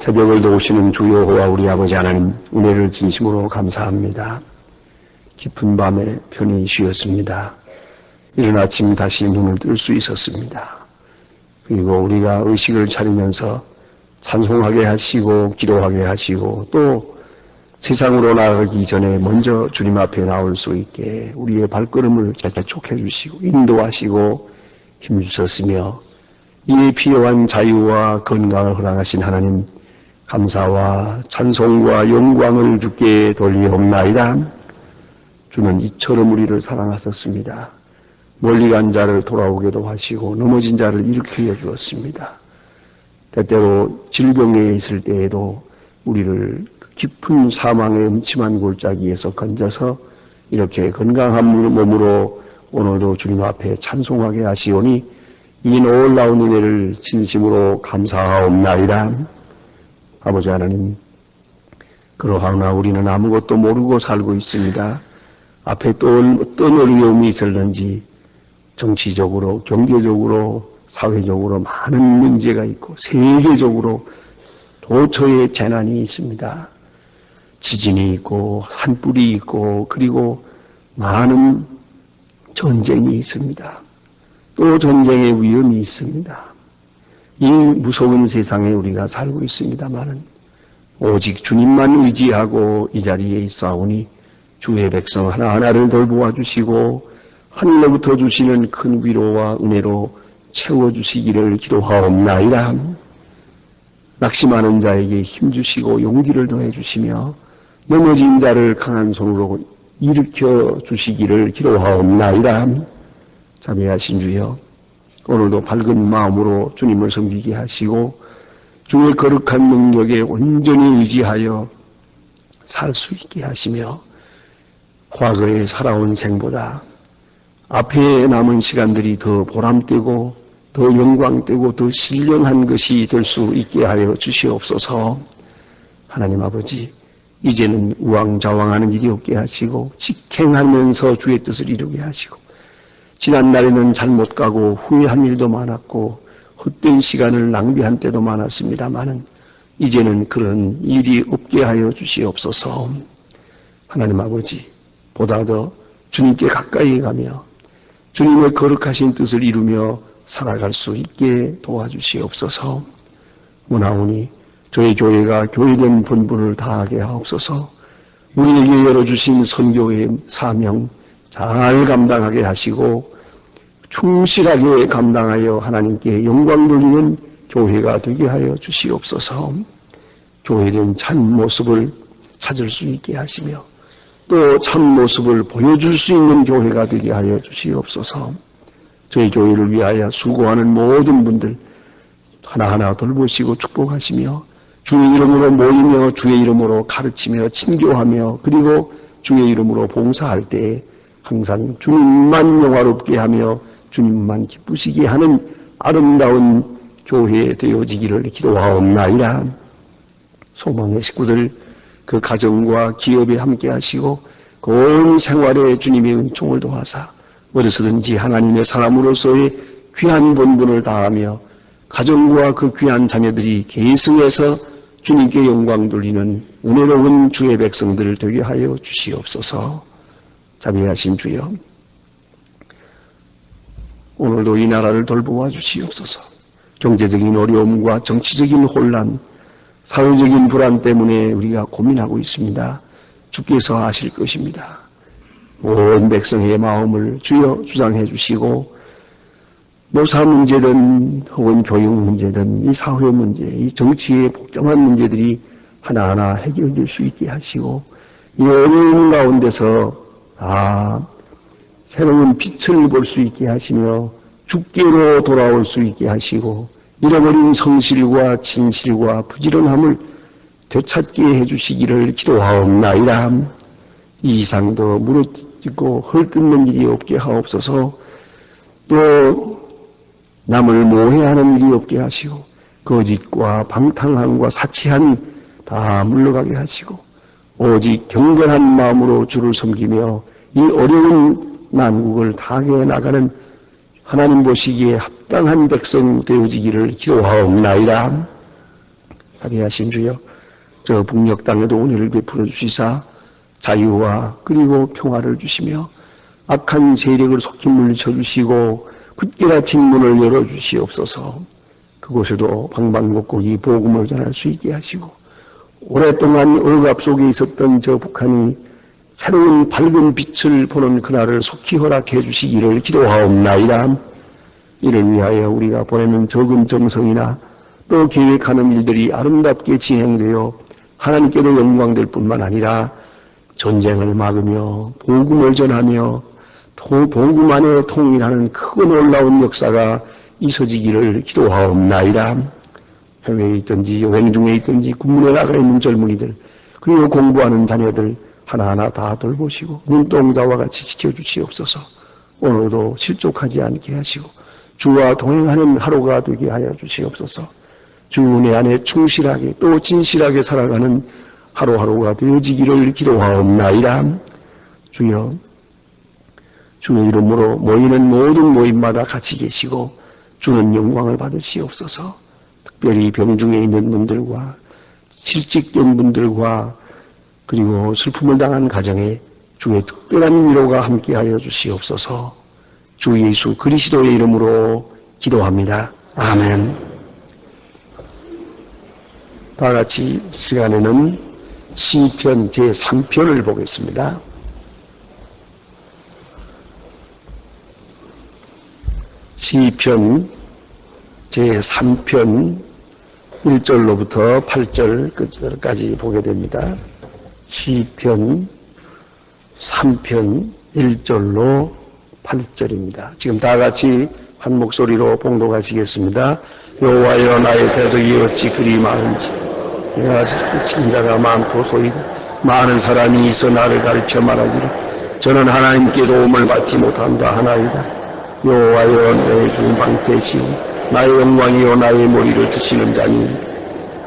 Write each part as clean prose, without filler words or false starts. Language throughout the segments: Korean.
새벽을 도우시는 주 여호와 우리 아버지 하나님, 은혜를 진심으로 감사합니다. 깊은 밤에 편히 쉬었습니다. 이른 아침 다시 눈을 뜰 수 있었습니다. 그리고 우리가 의식을 차리면서 찬송하게 하시고 기도하게 하시고 또 세상으로 나가기 전에 먼저 주님 앞에 나올 수 있게 우리의 발걸음을 재촉해 주시고 인도하시고 힘주셨으며 이에 필요한 자유와 건강을 허락하신 하나님, 감사와 찬송과 영광을 주께 돌리옵나이다. 주는 이처럼 우리를 사랑하셨습니다. 멀리 간 자를 돌아오게도 하시고 넘어진 자를 일으켜 주었습니다. 때때로 질병에 있을 때에도 우리를 깊은 사망의 음침한 골짜기에서 건져서 이렇게 건강한 몸으로 오늘도 주님 앞에 찬송하게 하시오니 이 놀라운 은혜를 진심으로 감사하옵나이다. 아버지 하나님, 그러하나 우리는 아무것도 모르고 살고 있습니다. 앞에 또 어떤 어려움이 있을는지 정치적으로, 경제적으로, 사회적으로 많은 문제가 있고 세계적으로 도처에 재난이 있습니다. 지진이 있고 산불이 있고 그리고 많은 전쟁이 있습니다. 또 전쟁의 위험이 있습니다. 이 무서운 세상에 우리가 살고 있습니다마는 오직 주님만 의지하고 이 자리에 있사오니 주의 백성 하나하나를 돌보아 주시고 하늘로부터 주시는 큰 위로와 은혜로 채워주시기를 기도하옵나이다. 낙심하는 자에게 힘주시고 용기를 더해 주시며 넘어진 자를 강한 손으로 일으켜 주시기를 기도하옵나이다. 자비하신 주여, 오늘도 밝은 마음으로 주님을 섬기게 하시고 주의 거룩한 능력에 온전히 의지하여 살 수 있게 하시며 과거에 살아온 생보다 앞에 남은 시간들이 더 보람되고 더 영광되고 더 신령한 것이 될 수 있게 하여 주시옵소서. 하나님 아버지, 이제는 우왕좌왕하는 일이 없게 하시고 직행하면서 주의 뜻을 이루게 하시고 지난날에는 잘못 가고 후회한 일도 많았고 헛된 시간을 낭비한 때도 많았습니다마는 이제는 그런 일이 없게 하여 주시옵소서. 하나님 아버지, 보다 더 주님께 가까이 가며 주님의 거룩하신 뜻을 이루며 살아갈 수 있게 도와주시옵소서. 원하오니 저희 교회가 교회된 본분을 다하게 하옵소서. 우리에게 열어주신 선교의 사명 잘 감당하게 하시고 충실하게 감당하여 하나님께 영광 돌리는 교회가 되게 하여 주시옵소서. 교회된 참 모습을 찾을 수 있게 하시며 또 참 모습을 보여줄 수 있는 교회가 되게 하여 주시옵소서. 저희 교회를 위하여 수고하는 모든 분들 하나하나 돌보시고 축복하시며 주의 이름으로 모이며 주의 이름으로 가르치며 친교하며 그리고 주의 이름으로 봉사할 때에 항상 주님만 영화롭게 하며 주님만 기쁘시게 하는 아름다운 교회 되어지기를 기도하옵나이다. 소망의 식구들 그 가정과 기업에 함께 하시고 온 생활에 주님의 은총을 도하사 어디서든지 하나님의 사람으로서의 귀한 본분을 다하며 가정과 그 귀한 자녀들이 계승해서 주님께 영광 돌리는 은혜로운 주의 백성들 되게 하여 주시옵소서. 자비하신 주여, 오늘도 이 나라를 돌보아 주시옵소서. 경제적인 어려움과 정치적인 혼란, 사회적인 불안 때문에 우리가 고민하고 있습니다. 주께서 아실 것입니다. 온 백성의 마음을 주여 주장해 주시고 노사 문제든 혹은 교육 문제든 이 사회 문제, 이 정치의 복잡한 문제들이 하나하나 해결될 수 있게 하시고 이 어려운 가운데서 새로운 빛을 볼 수 있게 하시며 주께로 돌아올 수 있게 하시고 잃어버린 성실과 진실과 부지런함을 되찾게 해주시기를 기도하옵나이다. 이 이상도 무너지고 헐뜯는 일이 없게 하옵소서. 또 남을 모해하는 일이 없게 하시고 거짓과 방탕함과 사치함이 다 물러가게 하시고 오직 경건한 마음으로 주를 섬기며 이 어려운 난국을 당해 나가는 하나님 보시기에 합당한 백성 되어지기를 기도하옵나이다. 하게 하신 주여, 저 북녘 땅에도 은혜를 베풀어 주시사 자유와 그리고 평화를 주시며 악한 세력을 속히 물리쳐 주시고 굳게 닫힌 문을 열어 주시옵소서. 그곳에도 방방곡곡이 복음을 전할 수 있게 하시고 오랫동안 억압 속에 있었던 저 북한이 새로운 밝은 빛을 보는 그날을 속히 허락해 주시기를 기도하옵나이다. 이를 위하여 우리가 보내는 적은 정성이나 또 계획하는 일들이 아름답게 진행되어 하나님께도 영광될 뿐만 아니라 전쟁을 막으며 복음을 전하며 복음 안에 통일하는 크고 놀라운 역사가 있어지기를 기도하옵나이다. 해외에 있든지 여행 중에 있든지 군문에 나가 있는 젊은이들 그리고 공부하는 자녀들 하나하나 다 돌보시고 눈동자와 같이 지켜주시옵소서. 오늘도 실족하지 않게 하시고 주와 동행하는 하루가 되게 하여 주시옵소서. 주 은혜 안에 충실하게 또 진실하게 살아가는 하루하루가 되어지기를 기도하옵나이다. 주여, 주의 이름으로 모이는 모든 모임마다 같이 계시고 주는 영광을 받으시옵소서. 특별히 병중에 있는 분들과 실직된 분들과 그리고 슬픔을 당한 가정에 주의 특별한 위로가 함께하여 주시옵소서. 주 예수 그리스도의 이름으로 기도합니다. 아멘. 다 같이 시간에는 시편 제3편을 보겠습니다. 시편 제3편 1절로부터 8절 끝까지 보게 됩니다. 시편 3편 1절로 8절입니다. 지금 다 같이 한 목소리로 봉독하시겠습니다. 여호와여 나의 대적이 어찌 그리 많은지 내가 친자가 많고 소이다. 많은 사람이 있어 나를 가르쳐 말하기를 저는 하나님께 도움을 받지 못한다 하나이다. 여호와여 내 주 방패시오 나의 영광이요 나의 머리를 드시는 자니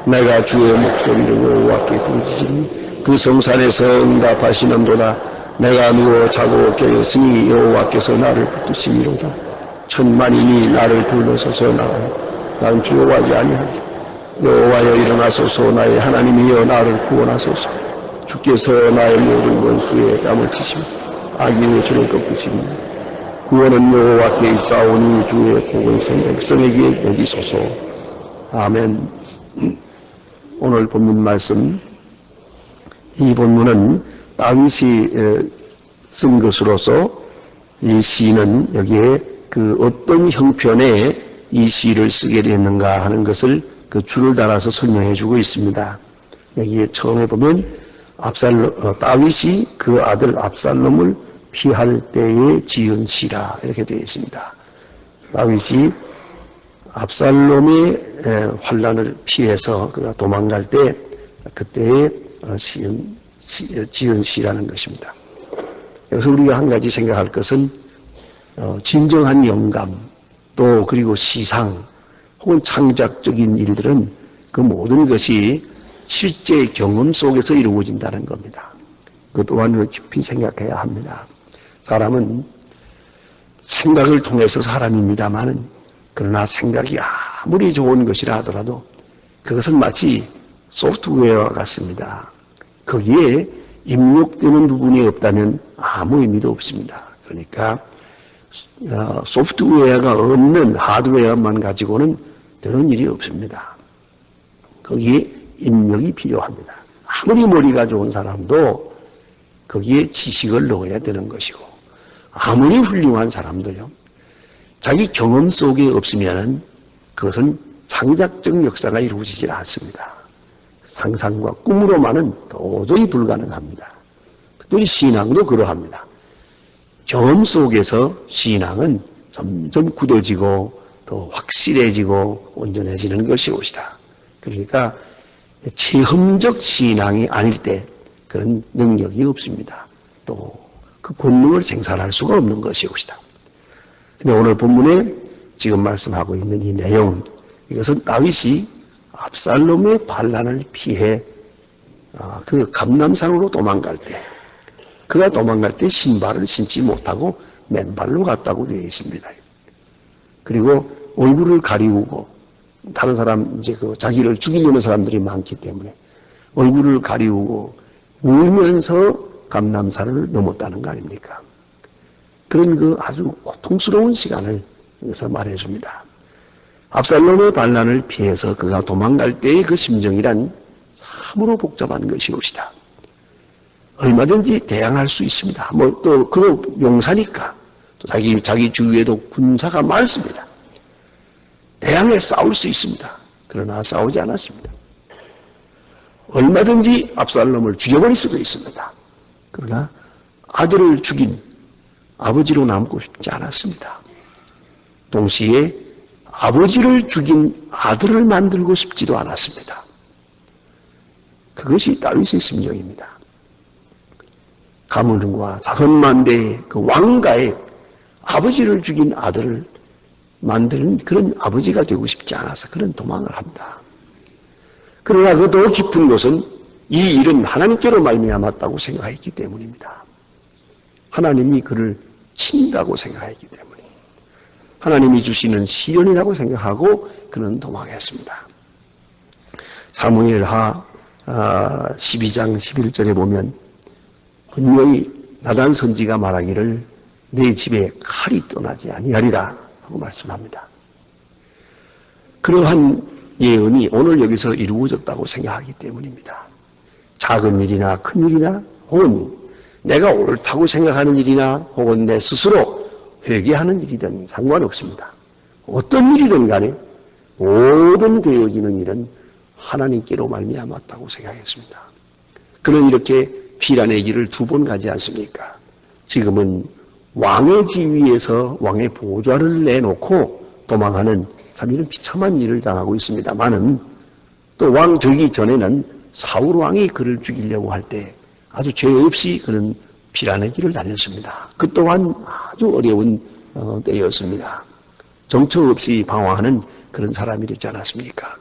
내가 주의 목소리를 여호와께 부르짖으니 그 성산에서 응답하시는도다. 내가 누워 자고 깨었으니 여호와께서 나를 붙드심이로다. 천만인이 나를 둘러서서 나가요. 나는 두려워하지 아니하리. 여호와여 일어나소서. 나의 하나님이여 나를 구원하소서. 주께서 나의 모든 원수의 뺨을 치시며 악인의 저를 꺾으시니 구원은 여호와께 있사오니 주의 복은 백성에게 여기소서. 아멘. 오늘 본문 말씀, 이 본문은 다윗이 쓴 것으로서 이 시는 여기에 그 어떤 형편에 이 시를 쓰게 됐는가 하는 것을 그 줄을 달아서 설명해 주고 있습니다. 여기에 처음에 보면 다윗이 그 아들 압살롬을 피할 때에 지은 시라 이렇게 되어 있습니다. 다윗이 압살롬의 환란을 피해서 그가 도망갈 때 그때에 지은 시라는 것입니다. 여기서 우리가 한 가지 생각할 것은 진정한 영감 또 그리고 시상 혹은 창작적인 일들은 그 모든 것이 실제 경험 속에서 이루어진다는 겁니다. 그 또한 깊이 생각해야 합니다. 사람은 생각을 통해서 사람입니다만은 그러나 생각이 아무리 좋은 것이라 하더라도 그것은 마치 소프트웨어와 같습니다. 거기에 입력되는 부분이 없다면 아무 의미도 없습니다. 그러니까 소프트웨어가 없는 하드웨어만 가지고는 되는 일이 없습니다. 거기에 입력이 필요합니다. 아무리 머리가 좋은 사람도 거기에 지식을 넣어야 되는 것이고 아무리 훌륭한 사람도요. 자기 경험 속에 없으면 그것은 창작적 역사가 이루어지지 않습니다. 상상과 꿈으로만은 도저히 불가능합니다. 특별히 신앙도 그러합니다. 경험 속에서 신앙은 점점 굳어지고 더 확실해지고 온전해지는 것이 옵니다. 그러니까 체험적 신앙이 아닐 때 그런 능력이 없습니다. 또 그 본능을 생산할 수가 없는 것이 옵니다. 근데 오늘 본문에 지금 말씀하고 있는 이 내용, 이것은 다윗이 압살롬의 반란을 피해 그 감람산으로 도망갈 때, 그가 도망갈 때 신발을 신지 못하고 맨발로 갔다고 되어 있습니다. 그리고 얼굴을 가리우고 다른 사람, 이제 자기를 죽이려는 사람들이 많기 때문에 얼굴을 가리우고 울면서 감람산을 넘었다는 거 아닙니까? 그런 아주 고통스러운 시간을 여기서 말해줍니다. 압살롬의 반란을 피해서 그가 도망갈 때의 그 심정이란 참으로 복잡한 것이옵시다. 얼마든지 대항할 수 있습니다. 또 용사니까 또 자기 주위에도 군사가 많습니다. 대항해 싸울 수 있습니다. 그러나 싸우지 않았습니다. 얼마든지 압살롬을 죽여버릴 수도 있습니다. 그러나 아들을 죽인 아버지로 남고 싶지 않았습니다. 동시에 아버지를 죽인 아들을 만들고 싶지도 않았습니다. 그것이 다윗의 심정입니다. 가문과 자손만대의 그 왕가의 아버지를 죽인 아들을 만드는 그런 아버지가 되고 싶지 않아서 그런 도망을 합니다. 그러나 그 더 깊은 것은 이 일은 하나님께로 말미암았다고 생각했기 때문입니다. 하나님이 그를 친다고 생각했기 때문에 하나님이 주시는 시련이라고 생각하고 그는 도망했습니다. 사무엘하 12장 11절에 보면 분명히 나단 선지가 말하기를 내 집에 칼이 떠나지 아니하리라 하고 말씀합니다. 그러한 예언이 오늘 여기서 이루어졌다고 생각하기 때문입니다. 작은 일이나 큰 일이나 혹은 내가 옳다고 생각하는 일이나 혹은 내 스스로 회개하는 일이든 상관없습니다. 어떤 일이든 간에 모든 되어지는 일은 하나님께로 말미암았다고 생각했습니다. 그는 이렇게 피란의 길을 2번 가지 않습니까? 지금은 왕의 지위에서 왕의 보좌를 내놓고 도망하는 참 이런 비참한 일을 당하고 있습니다만은 또 왕 되기 전에는 사울 왕이 그를 죽이려고 할 때 아주 죄 없이 그는 피란의 길을 다녔습니다. 그 또한 아주 어려운 때였습니다. 정처 없이 방황하는 그런 사람이 되지 않았습니까?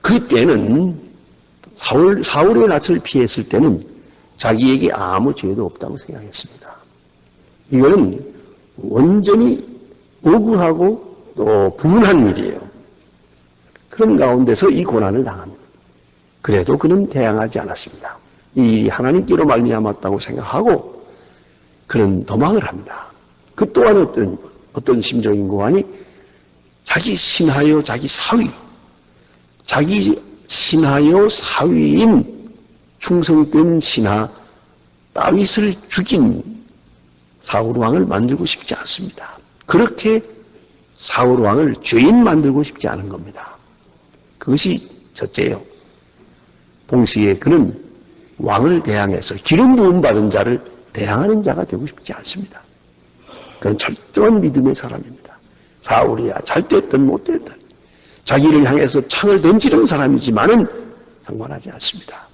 그때는 사울의 낯을 피했을 때는 자기에게 아무 죄도 없다고 생각했습니다. 이거는 완전히 억울하고 또 분한 일이에요. 그런 가운데서 이 고난을 당합니다. 그래도 그는 대항하지 않았습니다. 이 하나님께로 말미암았다고 생각하고 그는 도망을 합니다. 그 또한 어떤 심정인고 하니 자기 신하여 자기 사위, 자기 신하여 사위인 충성된 신하 다윗을 죽인 사울 왕을 만들고 싶지 않습니다. 그렇게 사울 왕을 죄인 만들고 싶지 않은 겁니다. 그것이 첫째예요. 동시에 그는 왕을 대항해서 기름 부음 받은 자를 대항하는 자가 되고 싶지 않습니다. 그는 철저한 믿음의 사람입니다. 사울이야 잘 됐든 못 됐든 자기를 향해서 창을 던지는 사람이지만은 상관하지 않습니다.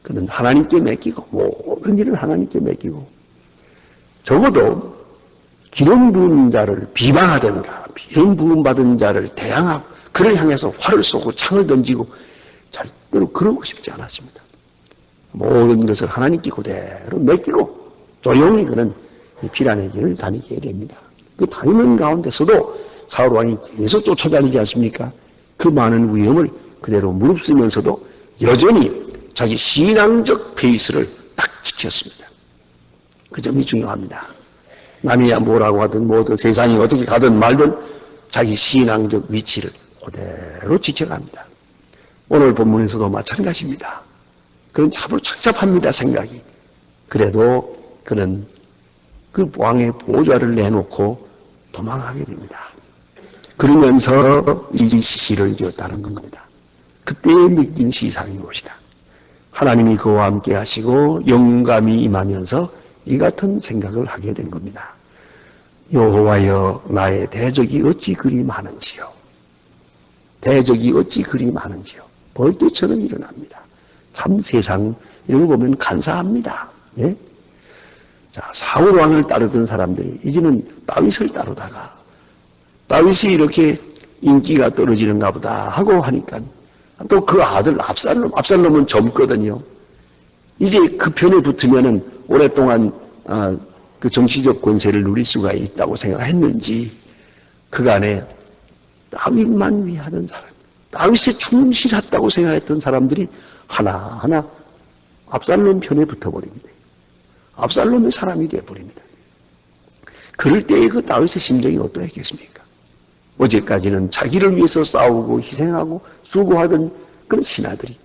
그는 하나님께 맡기고 모든 일을 하나님께 맡기고 적어도 기름 부은 자를 비방하든가 기름 부음 받은 자를 대항하고 그를 향해서 활을 쏘고 창을 던지고 절대로 그러고 싶지 않았습니다. 모든 것을 하나님께 그대로 맡기고 조용히 그는 피란의 길을 다니게 됩니다. 그 다니는 가운데서도 사울 왕이 계속 쫓아다니지 않습니까? 그 많은 위험을 그대로 무릅쓰면서도 여전히 자기 신앙적 페이스를 딱 지켰습니다. 그 점이 중요합니다. 남이 뭐라고 하든 뭐든 세상이 어떻게 가든 말든 자기 신앙적 위치를 그대로 지켜갑니다. 오늘 본문에서도 마찬가지입니다. 그는 참으로 착잡합니다, 생각이. 그래도 그는 그 왕의 보좌를 내놓고 도망하게 됩니다. 그러면서 이 시를 지었다는 겁니다. 그때 느낀 시상이 옵시다. 하나님이 그와 함께 하시고 영감이 임하면서 이 같은 생각을 하게 된 겁니다. 여호와여 나의 대적이 어찌 그리 많은지요. 대적이 어찌 그리 많은지요. 벌떼처럼 일어납니다. 참 세상 이런 거 보면 간사합니다. 예? 자, 사울 왕을 따르던 사람들이 이제는 다윗을 따르다가 다윗이 이렇게 인기가 떨어지는가 보다 하고 하니까 또 그 아들 압살롬은 젊거든요. 이제 그 편에 붙으면은 오랫동안 그 정치적 권세를 누릴 수가 있다고 생각했는지 그간에 다윗만 위하던 사람, 다윗에 충실했다고 생각했던 사람들이 하나하나 압살롬 편에 붙어버립니다. 압살롬의 사람이 되어버립니다. 그럴 때의 그 다윗의 심정이 어떠했겠습니까? 어제까지는 자기를 위해서 싸우고 희생하고 수고하던 그런 신하들이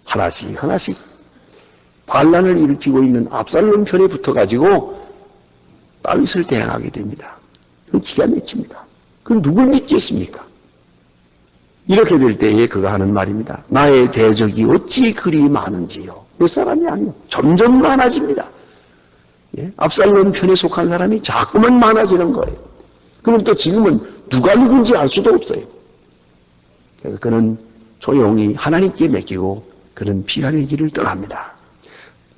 하나씩 하나씩 반란을 일으키고 있는 압살롬 편에 붙어가지고 다윗을 대항하게 됩니다. 그건 기가 막힙니다. 그건 누굴 믿겠습니까? 이렇게 될 때에 그가 하는 말입니다. 나의 대적이 어찌 그리 많은지요. 몇 사람이 아니요. 점점 많아집니다. 예? 압살롬 편에 속한 사람이 자꾸만 많아지는 거예요. 그럼 또 지금은 누가 누군지 알 수도 없어요. 그래서 그는 조용히 하나님께 맡기고 그는 피란의 길을 떠납니다.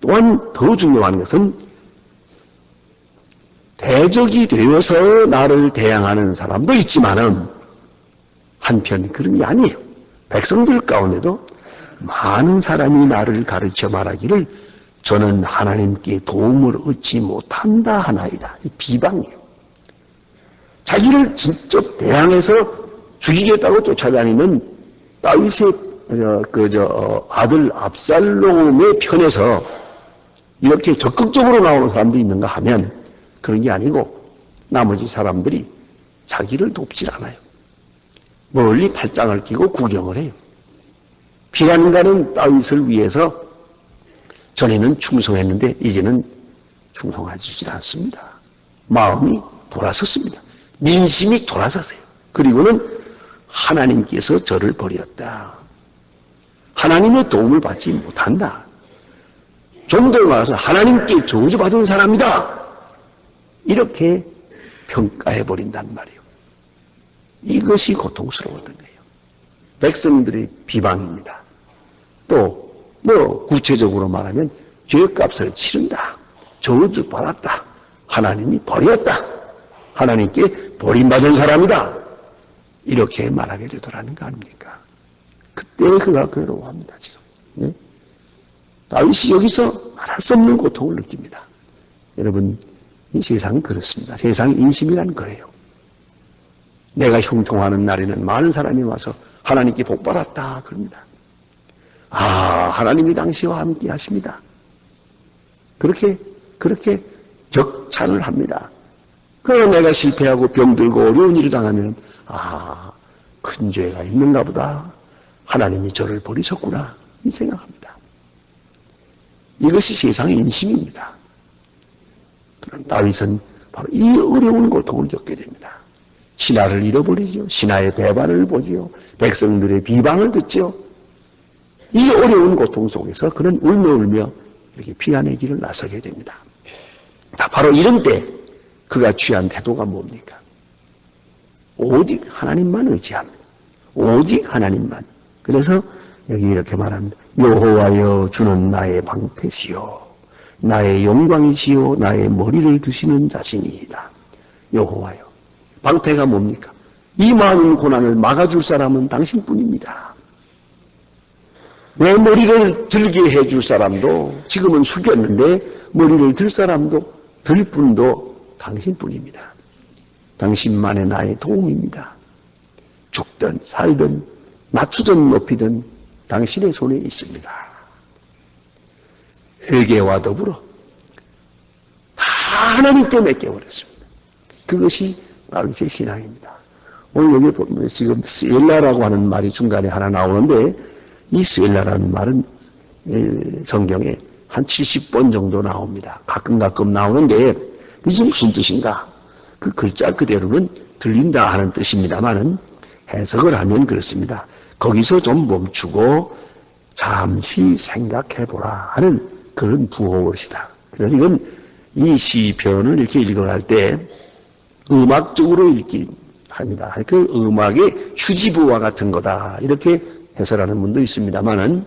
또한 더 중요한 것은 대적이 되어서 나를 대항하는 사람도 있지만은 한편 그런 게 아니에요. 백성들 가운데도 많은 사람이 나를 가르쳐 말하기를 저는 하나님께 도움을 얻지 못한다 하나이다. 이 비방이에요. 자기를 직접 대항해서 죽이겠다고 쫓아다니는 다윗의 아들 압살롬의 편에서 이렇게 적극적으로 나오는 사람도 있는가 하면 그런 게 아니고 나머지 사람들이 자기를 돕질 않아요. 멀리 팔짱을 끼고 구경을 해요. 비난가는 다윗을 위해서 전에는 충성했는데 이제는 충성하지 않습니다. 마음이 돌아섰습니다. 민심이 돌아섰어요. 그리고는 하나님께서 저를 버렸다. 하나님의 도움을 받지 못한다. 좀 더 나아가서 하나님께 저주받은 사람이다. 이렇게 평가해버린단 말이에요. 이것이 고통스러웠던 거예요. 백성들의 비방입니다. 또 구체적으로 말하면 죄값을 치른다. 저주받았다. 하나님이 버렸다. 하나님께 버림받은 사람이다. 이렇게 말하게 되더라는 거 아닙니까? 그때 그가 괴로워합니다. 지금. 네? 다윗이 여기서 말할 수 없는 고통을 느낍니다. 여러분, 이 세상은 그렇습니다. 세상 인심이란 거예요. 내가 형통하는 날에는 많은 사람이 와서 하나님께 복 받았다 그럽니다. 하나님이 당시와 함께 하십니다. 그렇게 격찬을 합니다. 그러나 내가 실패하고 병들고 어려운 일을 당하면 큰 죄가 있는가 보다. 하나님이 저를 버리셨구나. 이 생각합니다. 이것이 세상의 인심입니다. 그런 다윗은 바로 이 어려운 고통을 겪게 됩니다. 신하를 잃어버리죠. 신하의 배반을 보지요. 백성들의 비방을 듣죠. 이 어려운 고통 속에서 그는 울며 이렇게 피난의 길을 나서게 됩니다. 바로 이런 때 그가 취한 태도가 뭡니까? 오직 하나님만 의지합니다. 오직 하나님만. 그래서 여기 이렇게 말합니다. 여호와여 주는 나의 방패시요 나의 영광이시요 나의 머리를 드시는 자신이다. 여호와여. 방패가 뭡니까? 이 많은 고난을 막아줄 사람은 당신뿐입니다. 내 머리를 들게 해줄 사람도 지금은 숙였는데 머리를 들 사람도 들 분도 당신뿐입니다. 당신만의 나의 도움입니다. 죽든 살든 낮추든 높이든 당신의 손에 있습니다. 회개와 더불어 다 하나님께 맡겨버렸습니다. 그것이 다윗의 신앙입니다. 오늘 여기 보면 지금 스엘라라고 하는 말이 중간에 하나 나오는데 이 스엘라라는 말은 성경에 한 70번 정도 나옵니다. 가끔 나오는데 이게 무슨 뜻인가? 그 글자 그대로는 들린다 하는 뜻입니다만은 해석을 하면 그렇습니다. 거기서 좀 멈추고 잠시 생각해보라 하는 그런 부호어시다. 그래서 이건 이 시편을 이렇게 읽어갈 때 음악적으로 읽기 합니다. 그 음악의 휴지부와 같은 거다. 이렇게 해설하는 분도 있습니다만은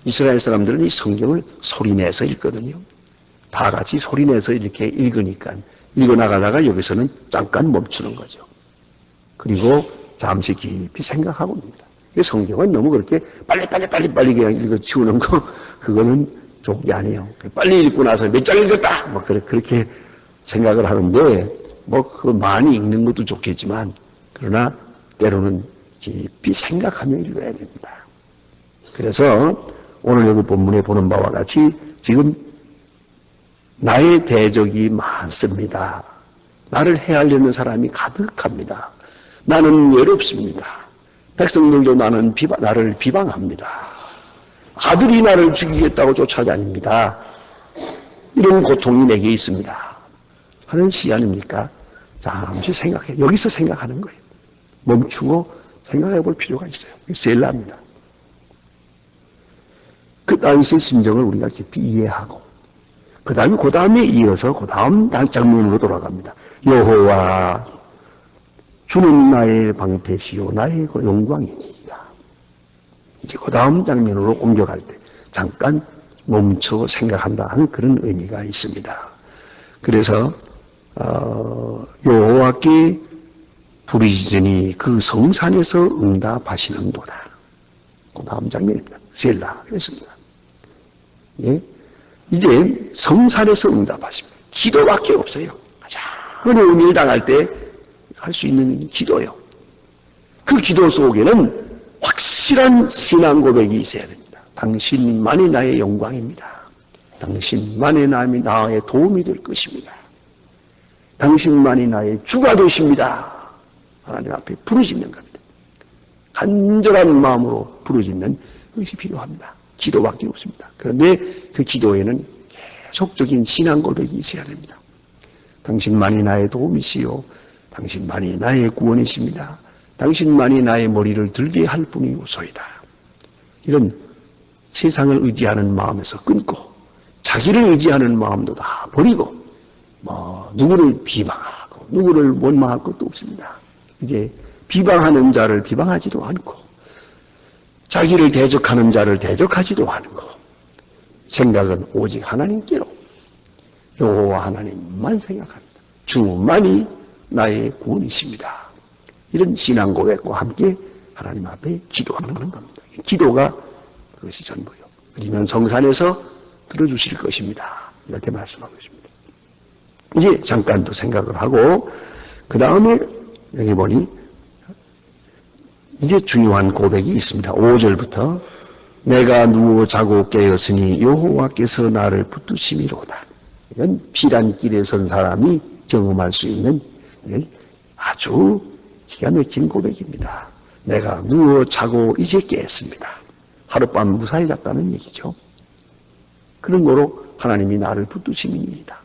이스라엘 사람들은 이 성경을 소리내서 읽거든요. 다 같이 소리내서 이렇게 읽으니까 읽어나가다가 여기서는 잠깐 멈추는 거죠. 그리고 잠시 깊이 생각하고 있습니다. 성경은 너무 그렇게 빨리 그냥 읽어 치우는 거 그거는 좋은 게 아니에요. 빨리 읽고 나서 몇 장 읽었다 뭐 그렇게 생각을 하는데 그 많이 읽는 것도 좋겠지만 그러나 때로는 깊이 생각하며 읽어야 됩니다. 그래서 오늘 여기 본문에 보는 바와 같이 지금 나의 대적이 많습니다. 나를 해하려는 사람이 가득합니다. 나는 외롭습니다. 백성들도 나를 비방합니다. 아들이 나를 죽이겠다고 쫓아다닙니다. 이런 고통이 내게 있습니다. 하는 시 아닙니까? 잠시 생각해. 여기서 생각하는 거예요. 멈추고 생각해 볼 필요가 있어요. 셀라입니다. 그 당시의 심정을 우리가 깊이 이해하고 그 다음에 이어서 그 다음 장면으로 돌아갑니다. 여호와 주는 나의 방패시요 나의 영광이니이다. 이제 그 다음 장면으로 옮겨갈 때 잠깐 멈춰 생각한다 하는 그런 의미가 있습니다. 그래서 여호와께 부르짖으니 그 성산에서 응답하시는도다. 그 다음 장면입니다. 셀라 그랬습니다. 예? 이제 성산에서 응답하십니다. 기도밖에 없어요. 가장 어려운 일 당할 때 할 수 있는 기도요. 그 기도 속에는 확실한 신앙 고백이 있어야 됩니다. 당신만이 나의 영광입니다. 당신만이 나의 도움이 될 것입니다. 당신만이 나의 주가 되십니다. 하나님 앞에 부르짖는 겁니다. 간절한 마음으로 부르짖는 것이 필요합니다. 기도밖에 없습니다. 그런데 그 기도에는 계속적인 신앙 고백이 있어야 됩니다. 당신만이 나의 도움이시요. 당신만이 나의 구원이십니다. 당신만이 나의 머리를 들게 할 분이오소이다. 이런 세상을 의지하는 마음에서 끊고 자기를 의지하는 마음도 다 버리고 누구를 비방하고 누구를 원망할 것도 없습니다. 이제 비방하는 자를 비방하지도 않고 자기를 대적하는 자를 대적하지도 않고 생각은 오직 하나님께로 여호와 하나님만 생각합니다. 주만이 나의 구원이십니다. 이런 신앙 고백과 함께 하나님 앞에 기도하는 겁니다. 기도가 그것이 전부요. 그러면 성산에서 들어주실 것입니다. 이렇게 말씀하고 있습니다. 이제 잠깐 또 생각을 하고 그 다음에 여기 보니 이제 중요한 고백이 있습니다. 5절부터 내가 누워 자고 깨었으니 여호와께서 나를 붙드심이로다. 이건 피란길에 선 사람이 경험할 수 있는 아주 기가 막힌 고백입니다. 내가 누워 자고 이제 깼습니다. 하룻밤 무사히 잤다는 얘기죠. 그런 거로 하나님이 나를 붙드심이니이다.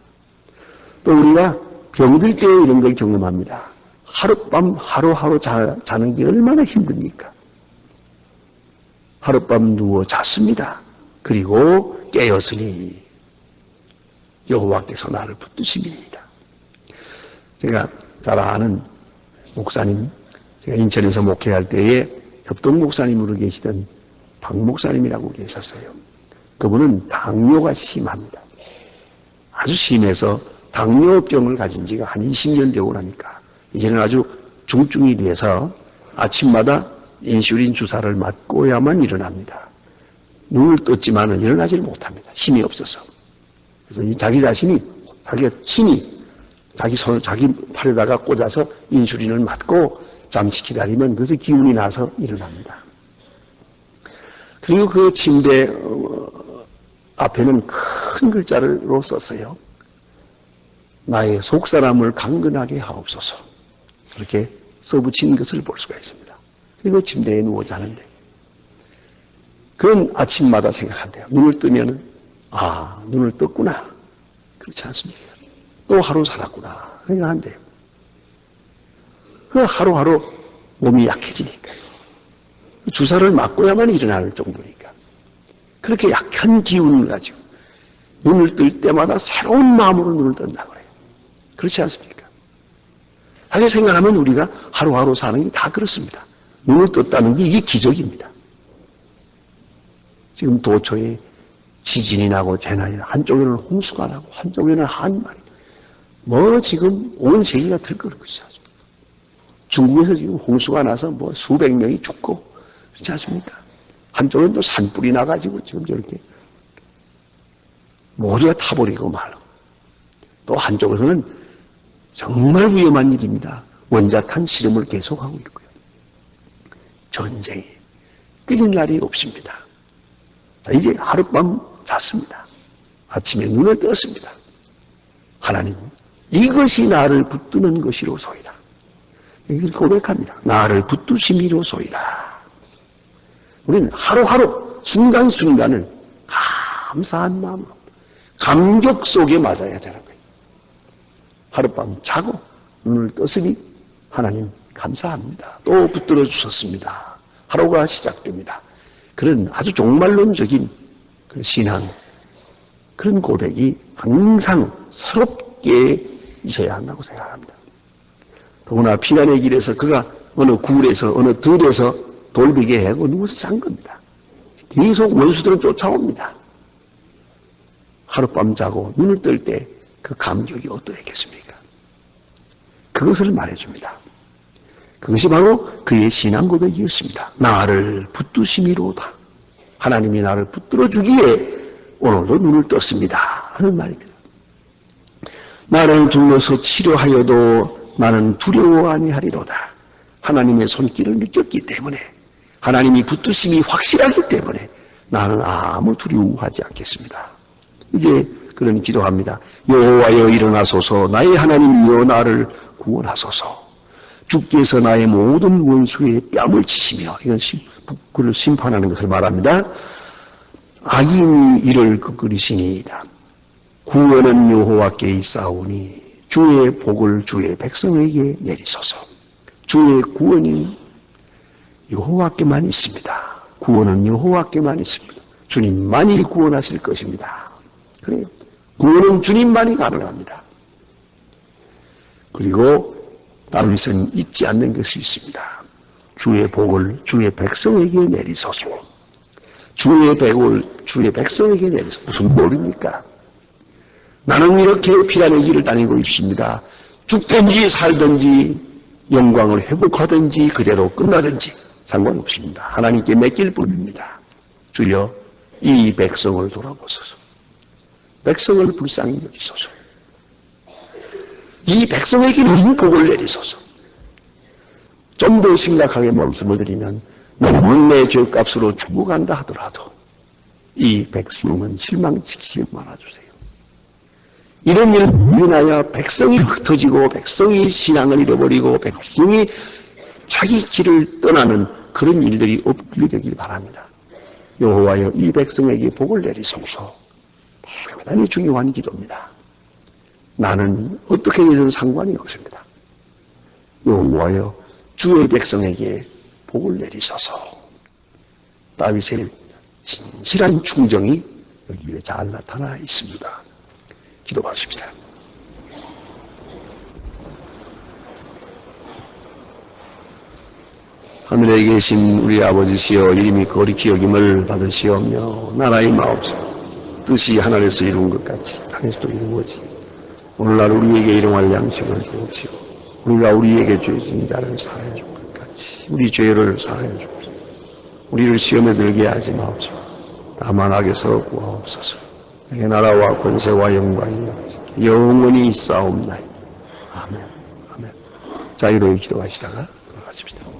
또 우리가 병들 때 이런 걸 경험합니다. 하룻밤 하루하루 자는 게 얼마나 힘듭니까? 하룻밤 누워 잤습니다. 그리고 깨었으니 여호와께서 나를 붙드심이니이다. 제가 잘 아는 목사님, 제가 인천에서 목회할 때에 협동 목사님으로 계시던 박 목사님이라고 계셨어요. 그분은 당뇨가 심합니다. 아주 심해서 당뇨병을 가진 지가 한 20년 되고 나니까 이제는 아주 중증이 돼서 아침마다 인슐린 주사를 맞고야만 일어납니다. 눈을 떴지만 일어나지를 못합니다. 힘이 없어서. 그래서 자기 자신이, 자기가 친히 자기 손을 자기 팔에다가 꽂아서 인슐린을 맞고 잠시 기다리면 그래서 기운이 나서 일어납니다. 그리고 그 침대 앞에는 큰 글자로 썼어요. 나의 속사람을 강건하게 하옵소서. 그렇게 써붙인 것을 볼 수가 있습니다. 그리고 침대에 누워 자는데 그런 아침마다 생각한대요. 눈을 뜨면은 눈을 떴구나. 그렇지 않습니까? 또 하루 살았구나 생각한대요. 그 하루하루 몸이 약해지니까 주사를 맞고야만 일어날 정도니까 그렇게 약한 기운을 가지고 눈을 뜰 때마다 새로운 마음으로 눈을 뜬다고 그래요. 그렇지 않습니까? 다시 생각하면 우리가 하루하루 사는 게 다 그렇습니다. 눈을 떴다는 게 이게 기적입니다. 지금 도처에 지진이 나고 재난이 나고 한쪽에는 홍수가 나고 한쪽에는 한말이 지금 온 세계가 들끓는 것이지 않습니까? 중국에서 지금 홍수가 나서 수백 명이 죽고 그렇지 않습니까? 한쪽은 또 산불이 나가지고 지금 저렇게 모두가 타버리고 말고 또 한쪽에서는 정말 위험한 일입니다. 원자탄 실험을 계속하고 있고요. 전쟁이 끊일 날이 없습니다. 자, 이제 하룻밤 잤습니다. 아침에 눈을 떴습니다. 하나님, 이것이 나를 붙드는 것이로소이다. 이걸 고백합니다. 나를 붙드심이로소이다. 우리는 하루하루 순간순간을 감사한 마음으로 감격 속에 맞아야 되는 거예요. 하룻밤 자고 눈을 떴으니 하나님 감사합니다. 또 붙들어 주셨습니다. 하루가 시작됩니다. 그런 아주 종말론적인 그런 신앙, 그런 고백이 항상 새롭게 있어야 한다고 생각합니다. 더구나 피난의 길에서 그가 어느 굴에서 어느 들에서 돌비게 하고 누워서 산 겁니다. 계속 원수들은 쫓아옵니다. 하룻밤 자고 눈을 뜰 때 그 감격이 어떠했겠습니까? 그것을 말해줍니다. 그것이 바로 그의 신앙 고백이었습니다. 나를 붙드심이로다. 하나님이 나를 붙들어 주기에 오늘도 눈을 떴습니다 하는 말입니다. 나를 둘러서 치료하여도 나는 두려워 아니하리로다. 하나님의 손길을 느꼈기 때문에, 하나님이 붙드심이 확실하기 때문에 나는 아무 두려워하지 않겠습니다. 이제 그런 기도합니다. 여호와여 일어나소서. 나의 하나님이여 나를 구원하소서. 주께서 나의 모든 원수의 뺨을 치시며, 이건 그를 심판하는 것을 말합니다. 악인이 이를 끄끄리시니이다. 구원은 여호와께 있사오니 주의 복을 주의 백성에게 내리소서. 주의 구원이 여호와께만 있습니다. 구원은 여호와께만 있습니다. 주님만이 구원하실 것입니다. 그래요. 구원은 주님만이 가능합니다. 그리고 다윗은 잊지 않는 것이 있습니다. 주의 복을 주의 백성에게 내리소서. 주의 복을 주의 백성에게 내리소서. 무슨 복입니까? 나는 이렇게 피난의 길을 다니고 있습니다. 죽든지 살든지 영광을 회복하든지 그대로 끝나든지 상관없습니다. 하나님께 맡길 뿐입니다. 주여 이 백성을 돌아보소서. 백성을 불쌍히 여기소서. 이 백성에게 무슨 복을 내리소서. 좀 더 심각하게 말씀을 드리면 너무 내 죄값으로 죽어간다 하더라도 이 백성은 실망시키지 말아주세요. 이런 일을 인하여 백성이 흩어지고 백성이 신앙을 잃어버리고 백성이 자기 길을 떠나는 그런 일들이 없게 되길 바랍니다. 여호와여 이 백성에게 복을 내리소서. 대단히 중요한 기도입니다. 나는 어떻게 되든 상관이 없습니다. 여호와여 주의 백성에게 복을 내리소서. 다윗의 진실한 충정이 여기에 잘 나타나 있습니다. 기도하십시다. 하늘에 계신 우리 아버지시여, 이름이 거룩히 여김을 받으시오며 나라의 마옵소서. 뜻이 하늘에서 이룬 것 같이 땅에서도 이루어지. 오늘날 우리에게 일용할 양식을 주옵시고 우리가 우리에게 죄 지은 자를 사하여 줄 것 같이 우리 죄를 사하여 주옵소서. 우리를 시험에 들게 하지 마옵소서. 다만 악에서 구하옵소서. 내 나라와 권세와 영광이 영원히 있사옵나이다. 아멘. 아멘. 자유로이 기도하시다가 돌아가십시다.